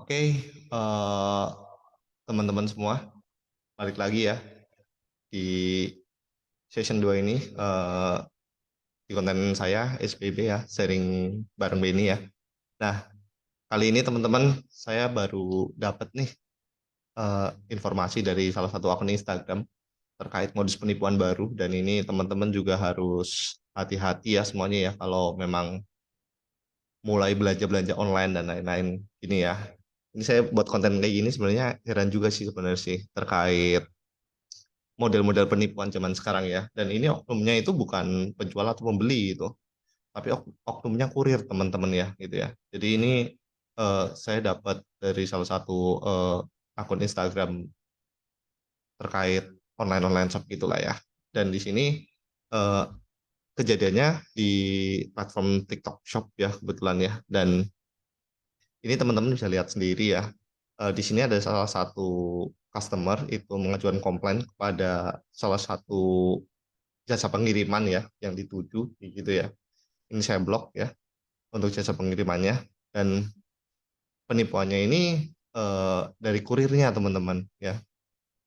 Oke, teman-teman semua, balik lagi ya di session 2 ini, di konten saya SPB ya, sharing bareng Beni ya. Nah, kali ini teman-teman saya baru dapat nih informasi dari salah satu akun Instagram terkait modus penipuan baru, dan ini teman-teman juga harus hati-hati ya semuanya ya kalau memang mulai belanja-belanja online dan lain-lain ini ya. Ini saya buat konten kayak gini sebenarnya heran juga sih sebenarnya sih terkait model-model penipuan zaman sekarang ya. Dan ini oknumnya itu bukan penjual atau pembeli itu, tapi oknumnya kurir teman-teman ya gitu ya. Jadi ini saya dapat dari salah satu akun Instagram terkait online-online shop gitulah ya. Dan di sini eh, kejadiannya di platform TikTok Shop ya kebetulan ya. Dan ini teman-teman bisa lihat sendiri ya. Di sini ada salah satu customer itu mengajukan komplain kepada salah satu jasa pengiriman ya yang dituju gitu ya. Ini saya blok ya untuk jasa pengirimannya, dan penipuannya ini dari kurirnya teman-teman ya,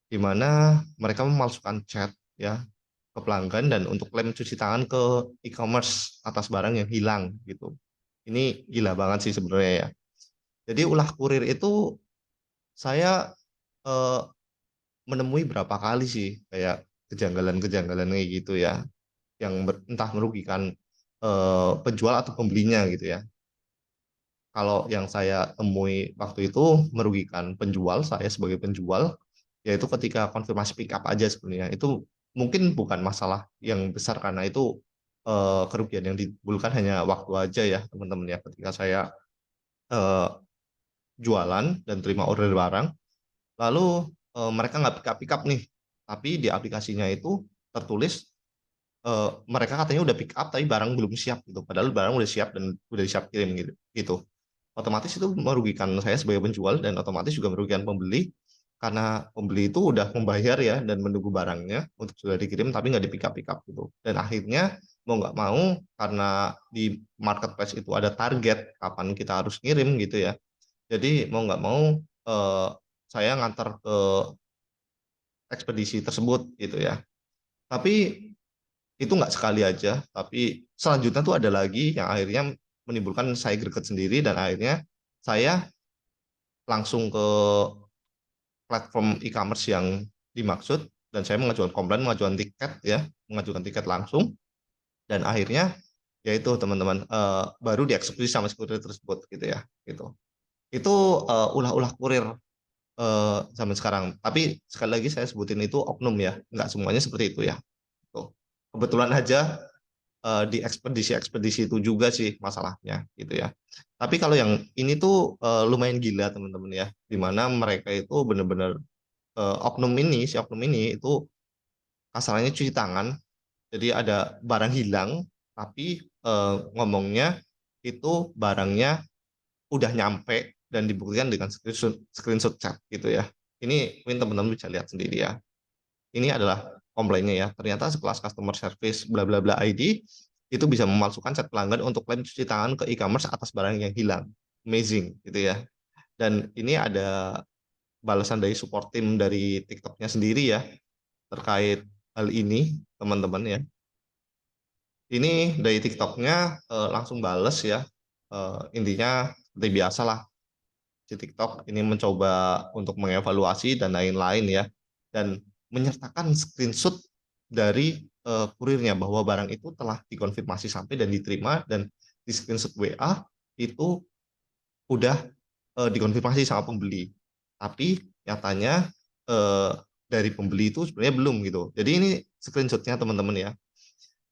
di mana mereka memalsukan chat ya ke pelanggan dan untuk klaim cuci tangan ke e-commerce atas barang yang hilang gitu. Ini gila banget sih sebenarnya ya. Jadi ulah kurir itu saya eh, menemui berapa kali sih kayak kejanggalan-kejanggalan kayak gitu ya, yang entah merugikan penjual atau pembelinya gitu ya. Kalau yang saya temui waktu itu merugikan penjual, saya sebagai penjual, yaitu ketika konfirmasi pick up aja sebenarnya. Itu mungkin bukan masalah yang besar karena itu kerugian yang ditimbulkan hanya waktu aja ya teman-teman ya. Ketika saya eh, jualan dan terima order barang, lalu mereka nggak pick up nih, tapi di aplikasinya itu tertulis mereka katanya udah pick up tapi barang belum siap gitu. Padahal barang udah siap dan udah siap kirim gitu. Gitu. Otomatis itu merugikan saya sebagai penjual dan otomatis juga merugikan pembeli karena pembeli itu udah membayar ya dan menunggu barangnya untuk sudah dikirim tapi nggak di pick up gitu. Dan akhirnya mau nggak mau karena di marketplace itu ada target kapan kita harus ngirim gitu ya. Jadi mau nggak mau eh, saya ngantar ke ekspedisi tersebut gitu ya. Tapi itu nggak sekali aja, tapi selanjutnya tuh ada lagi yang akhirnya menimbulkan saya greget sendiri, dan akhirnya saya langsung ke platform e-commerce yang dimaksud dan saya mengajukan komplain, mengajukan tiket ya, mengajukan tiket langsung, dan akhirnya yaitu teman-teman baru dieksekusi sama si kurir tersebut gitu ya gitu. Itu ulah-ulah kurir zaman sekarang. Tapi sekali lagi saya sebutin itu oknum ya, nggak semuanya seperti itu ya. Tuh. Kebetulan aja di ekspedisi-ekspedisi itu juga sih masalahnya gitu ya. Tapi kalau yang ini tuh lumayan gila teman-teman ya, di mana mereka itu benar-benar oknum ini, si oknum ini itu kasarannya cuci tangan. Jadi ada barang hilang, tapi ngomongnya itu barangnya udah nyampe dan dibuktikan dengan screenshot chat gitu ya. Ini mungkin teman-teman bisa lihat sendiri ya. Ini adalah komplainnya ya. Ternyata sekelas customer service bla bla bla ID itu bisa memalsukan chat pelanggan untuk klaim cuci tangan ke e-commerce atas barang yang hilang. Amazing gitu ya. Dan ini ada balasan dari support team dari TikToknya sendiri ya terkait hal ini teman-teman ya. Ini dari TikToknya langsung bales ya. Intinya seperti biasa lah, si TikTok ini mencoba untuk mengevaluasi dan lain-lain ya, dan menyertakan screenshot dari kurirnya bahwa barang itu telah dikonfirmasi sampai dan diterima, dan di screenshot WA itu udah dikonfirmasi sama pembeli. Tapi nyatanya eh, dari pembeli itu sebenarnya belum gitu. Jadi ini screenshotnya teman-teman ya.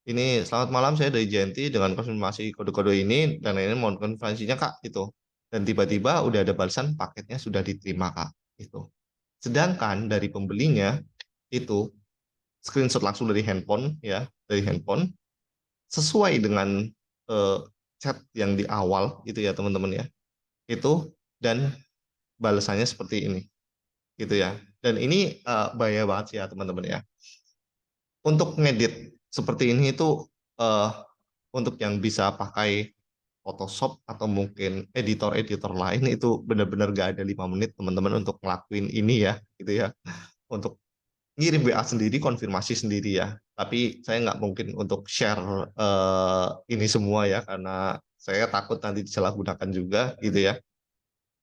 Ini selamat malam, saya dari JNT dengan konfirmasi kode-kode ini dan lainnya, mohon konfirmasinya Kak itu. Dan tiba-tiba udah ada balasan paketnya sudah diterima Kak itu. Sedangkan dari pembelinya itu screenshot langsung dari handphone ya, dari handphone sesuai dengan eh, chat yang di awal itu ya teman-teman ya. Itu, dan balasannya seperti ini gitu ya. Dan ini bahaya banget sih ya teman-teman ya. Untuk ngedit seperti ini itu eh, untuk yang bisa pakai Photoshop atau mungkin editor-editor lain itu benar-benar gak ada 5 menit teman-teman untuk ngelakuin ini ya, gitu ya. Untuk ngirim WA sendiri, konfirmasi sendiri ya. Tapi saya nggak mungkin untuk share ini semua ya, karena saya takut nanti disalahgunakan juga gitu ya.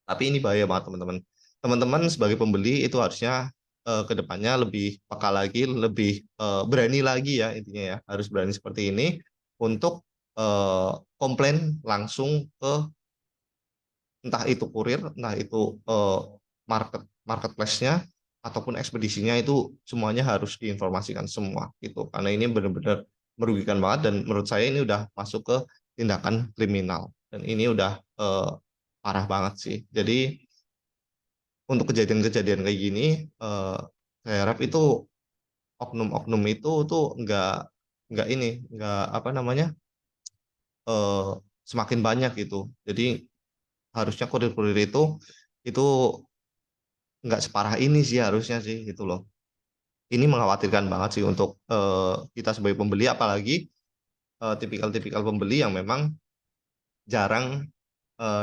Tapi ini bahaya banget teman-teman. Teman-teman sebagai pembeli itu harusnya ke depannya lebih peka lagi, lebih berani lagi ya intinya ya. Harus berani seperti ini untuk komplain langsung ke entah itu kurir, entah itu marketplace-nya ataupun ekspedisinya itu semuanya harus diinformasikan semua gitu. Karena ini benar-benar merugikan banget dan menurut saya ini udah masuk ke tindakan kriminal dan ini udah parah banget sih. Jadi untuk kejadian-kejadian kayak gini saya harap itu oknum-oknum itu tuh nggak ini nggak apa namanya eh, semakin banyak gitu. Jadi harusnya kurir-kurir itu nggak separah ini sih harusnya sih gitu loh. Ini mengkhawatirkan banget sih untuk kita sebagai pembeli, apalagi tipikal-tipikal pembeli yang memang jarang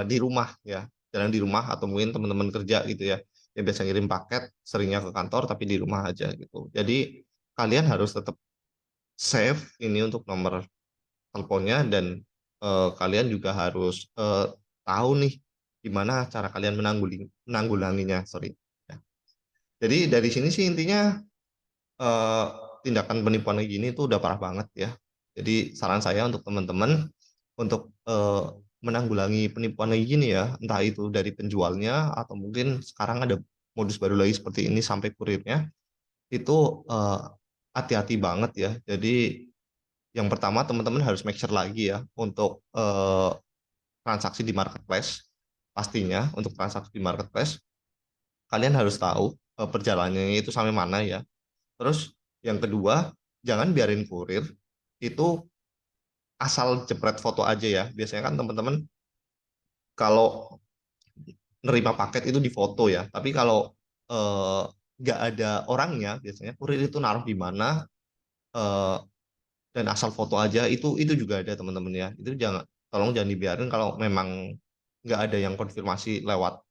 di rumah ya, jarang di rumah atau mungkin teman-teman kerja gitu ya, yang biasa ngirim paket seringnya ke kantor tapi di rumah aja gitu. Jadi kalian harus tetap save ini untuk nomor teleponnya dan kalian juga harus tahu nih gimana cara kalian menanggulanginya, sorry. Ya. Jadi dari sini sih intinya eh, tindakan penipuan kayak gini tuh udah parah banget ya. Jadi saran saya untuk teman-teman untuk menanggulangi penipuan kayak gini ya, entah itu dari penjualnya atau mungkin sekarang ada modus baru lagi seperti ini sampai kurirnya, itu hati-hati banget ya. Jadi yang pertama teman-teman harus make sure lagi ya untuk transaksi di marketplace. Pastinya untuk transaksi di marketplace kalian harus tahu perjalanannya itu sampai mana ya. Terus yang kedua, jangan biarin kurir itu asal jepret foto aja ya. Biasanya kan teman-teman kalau nerima paket itu di foto ya. Tapi kalau eh, nggak ada orangnya, biasanya kurir itu naruh di mana eh, dan asal foto aja itu juga ada teman-teman ya. Itu jangan tolong jangan dibiarin kalau memang nggak ada yang konfirmasi lewat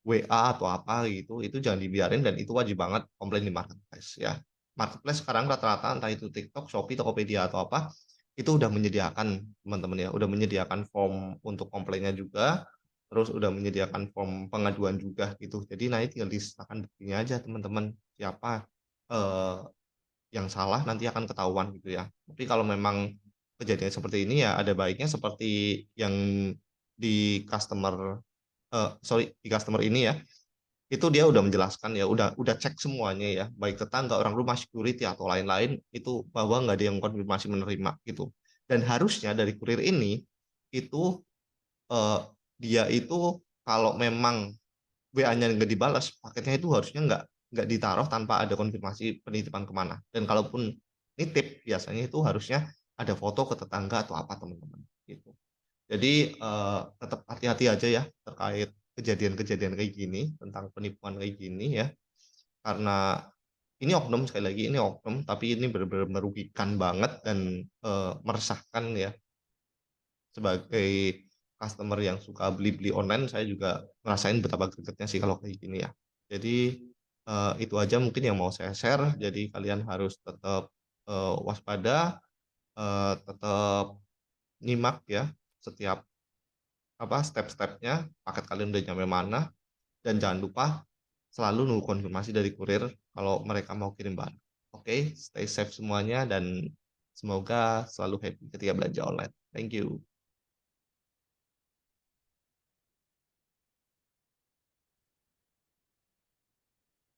WA atau apa gitu, itu jangan dibiarin dan itu wajib banget komplain di marketplace ya. Marketplace sekarang rata-rata entah itu TikTok, Shopee, Tokopedia atau apa, itu udah menyediakan teman-teman ya, udah menyediakan form untuk komplainnya juga, terus udah menyediakan form pengaduan juga gitu. Jadi nanti tinggal diserahkan buktinya aja teman-teman siapa eh, yang salah nanti akan ketahuan gitu ya. Tapi kalau memang kejadian seperti ini ya ada baiknya seperti yang di customer ini ya itu dia udah menjelaskan ya udah cek semuanya ya baik tetangga orang rumah security atau lain-lain itu bahwa nggak ada yang konfirmasi menerima gitu dan harusnya dari kurir ini itu eh, dia itu kalau memang WA-nya nggak dibalas paketnya itu harusnya nggak ditaruh tanpa ada konfirmasi penitipan kemana dan kalaupun nitip biasanya itu harusnya ada foto ke tetangga atau apa teman-teman gitu. Jadi tetap hati-hati aja ya terkait kejadian-kejadian kayak gini tentang penipuan kayak gini ya. Karena ini oknum sekali lagi ini oknum tapi ini benar-benar merugikan banget dan meresahkan ya sebagai customer yang suka beli-beli online saya juga ngerasain betapa gregetnya sih kalau kayak gini ya. Jadi itu aja mungkin yang mau saya share. Jadi kalian harus tetap waspada, tetap nyimak ya setiap apa step-stepnya paket kalian udah nyampe mana dan jangan lupa selalu nunggu konfirmasi dari kurir kalau mereka mau kirim barang. Oke, stay safe semuanya dan semoga selalu happy ketika belanja online. Thank you.